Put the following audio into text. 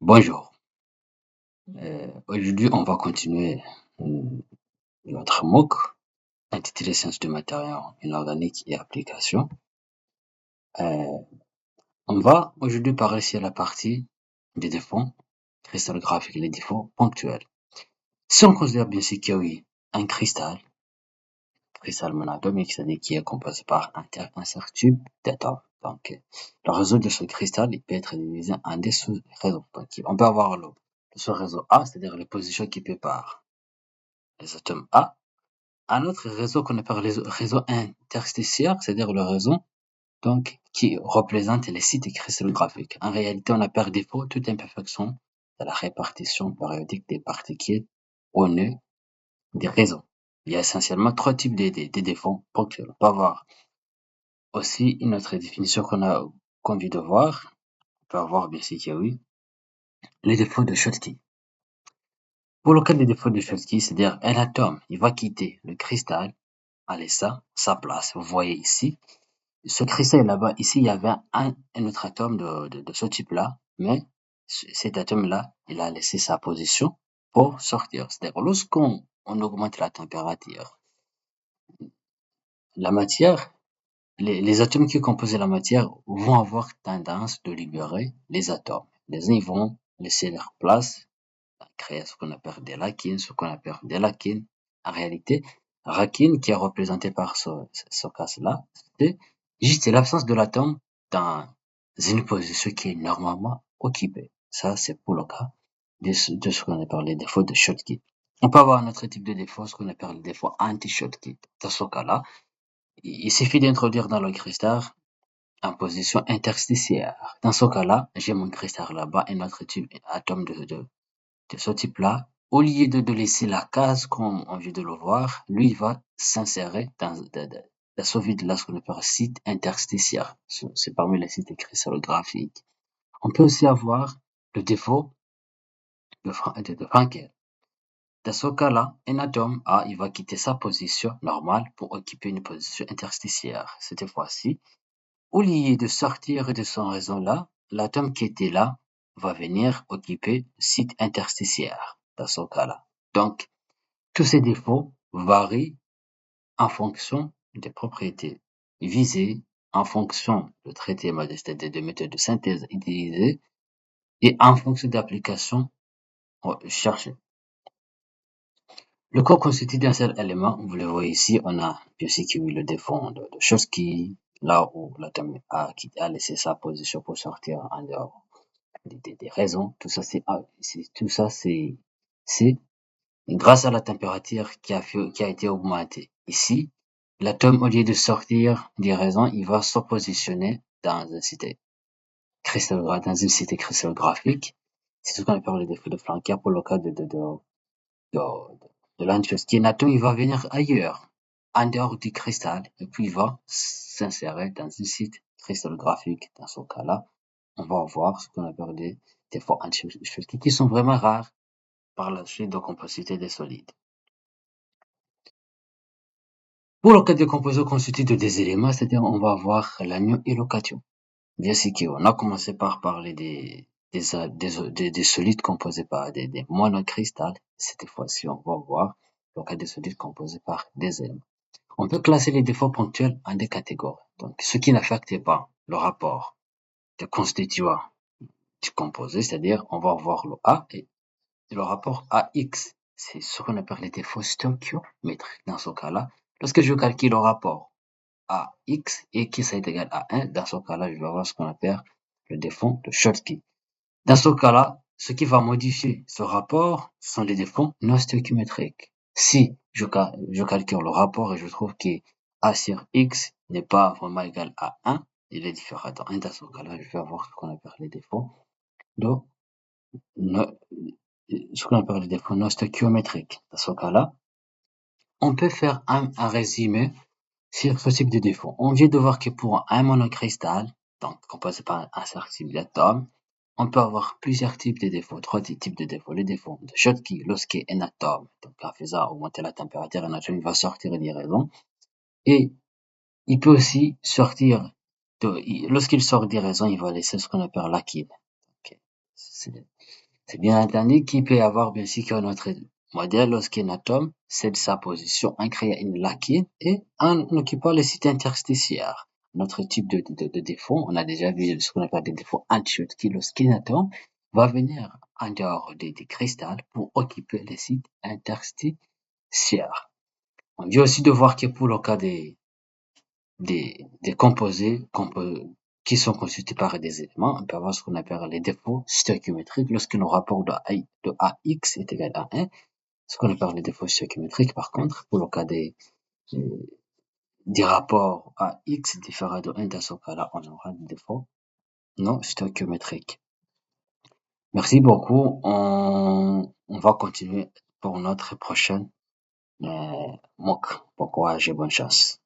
Bonjour. Aujourd'hui, on va continuer notre MOOC intitulé Sciences du matériau inorganique et applications. Euh, on va aujourd'hui parler sur la partie des défauts cristallographiques et les défauts ponctuels. Si on considère bien sûr qu'il y a eu un cristal monatomique, c'est-à-dire qui est composé par un seul tube d'atomes. Donc, le réseau de ce cristal, il peut être divisé en des sous-réseaux. Donc, on peut avoir le sous-réseau A, c'est-à-dire les positions qui préparent les atomes A. Un autre réseau qu'on appelle le réseau interstitiaire, c'est-à-dire le réseau donc qui représente les sites cristallographiques. En réalité, on a par défaut toute imperfection de la répartition périodique des particules au nœud des réseaux. Il y a essentiellement trois types de défauts ponctuels. On peut avoir aussi une autre définition qu'on vient de voir. On peut avoir bien sûr qu'il y a eu les défauts de Schottky. Pour le cas des défauts de Schottky, c'est-à-dire un atome, il va quitter le cristal à laisser sa place. Vous voyez ici, ce cristal là-bas, ici, il y avait un autre atome de ce type-là, mais cet atome-là, il a laissé sa position pour sortir. C'est-à-dire, lorsqu'on augmente la température, la matière, les atomes qui composent la matière vont avoir tendance de libérer les atomes. Les uns, ils vont laisser leur place, créer ce qu'on appelle des lakines, En réalité, rakine, qui est représenté par ce cas-là, c'est juste l'absence de l'atome dans une position qui est normalement occupée. Ça, c'est pour le cas de ce qu'on appelle les défauts de Schottky. On peut avoir un autre type de défaut, ce qu'on appelle les défauts anti-Schottky. Dans ce cas-là, il suffit d'introduire dans le cristal en position interstitiaire. Dans ce cas-là, j'ai mon cristal là-bas, un autre type, atome de ce type-là, au lieu de laisser la case comme on vient de le voir, lui, il va s'insérer dans ce vide-là, ce qu'on appelle site interstitiaire. C'est parmi les sites cristallographiques. On peut aussi avoir le défaut de Frankel. Dans ce cas-là, un atome A, il va quitter sa position normale pour occuper une position interstitiaire. Cette fois-ci, au lieu de sortir de son réseau-là, l'atome qui était là va venir occuper le site interstitiaire dans ce cas-là. Donc, tous ces défauts varient en fonction des propriétés visées, en fonction du traitement modeste des méthodes de synthèse utilisées et en fonction d'applications cherchées. Le corps constitue d'un seul élément. Vous le voyez ici, on a bien sûr le défaut de Chomsky, là où l'atome a laissé sa position pour sortir en dehors des raisons. Tout ça, c'est grâce à la température qui a été augmentée. Ici, l'atome, au lieu de sortir des raisons, il va se positionner dans une cité cristallographique. C'est ce qu'on appelle le défaut de Flanker pour le cas de, de l'antiosky. L'atome, il va venir ailleurs, en dehors du cristal, et puis il va s'insérer dans un site cristallographique. Dans ce cas-là, on va avoir ce qu'on appelle des défauts antiosky qui sont vraiment rares par la suite de compacité des solides. Pour le cas des composés constitués de des éléments, c'est-à-dire on va avoir l'anion et le cation. Bien sûr qu'on a commencé par parler des solides composés par des monocristals. Cette fois-ci, on va voir le cas des solides composés par des éléments. On peut classer les défauts ponctuels en deux catégories. Donc, ce qui n'affecte pas le rapport des constituants du composé, c'est-à-dire on va voir le A et le rapport AX. C'est ce qu'on appelle les défauts stoichiométriques. Dans ce cas-là, lorsque je calcule le rapport à x et qui est égal à 1, dans ce cas-là, je vais avoir ce qu'on appelle le défaut de Schottky. Dans ce cas-là, ce qui va modifier ce rapport sont les défauts non stoichiométriques. Si je calcule le rapport et je trouve que a sur x n'est pas vraiment égal à 1, il est différent dans 1, dans ce cas-là, je vais avoir ce qu'on appelle les défauts de ce qu'on appelle les défauts non stoichiométriques. Dans ce cas-là, on peut faire un résumé sur ce type de défaut. On vient de voir que pour un monocristal, donc composé par un certain type d'atomes, on peut avoir plusieurs types de défauts, trois types de défauts. Les défauts de Schottky, lorsqu'un atome, donc en faisant augmenter la température, un atome va sortir des raisons. Et il peut aussi sortir, lorsqu'il sort des raisons, il va laisser ce qu'on appelle l'acide. C'est c'est bien entendu qu'il peut y avoir bien sûr que notre modèle, lorsqu'un atome cède sa position en créant une lacune et en occupant le site interstitiaire. Notre type de défaut, on a déjà vu ce qu'on appelle des défauts anti-Schütz, qui lorsqu'un atome va venir en dehors des cristals pour occuper le site interstitiaire. On dit aussi de voir que pour le cas des composés qui sont constitués par des éléments, on peut avoir ce qu'on appelle les défauts stéréométriques lorsque nos rapports de AX est égal à 1, ce qu'on appelle les défauts stéréométriques. Par contre, pour le cas des rapports à X différents de 1, dans ce cas-là, on aura des défauts non stéréométriques. Merci beaucoup. On va continuer pour notre prochaine mock. Bon courage et bonne chance.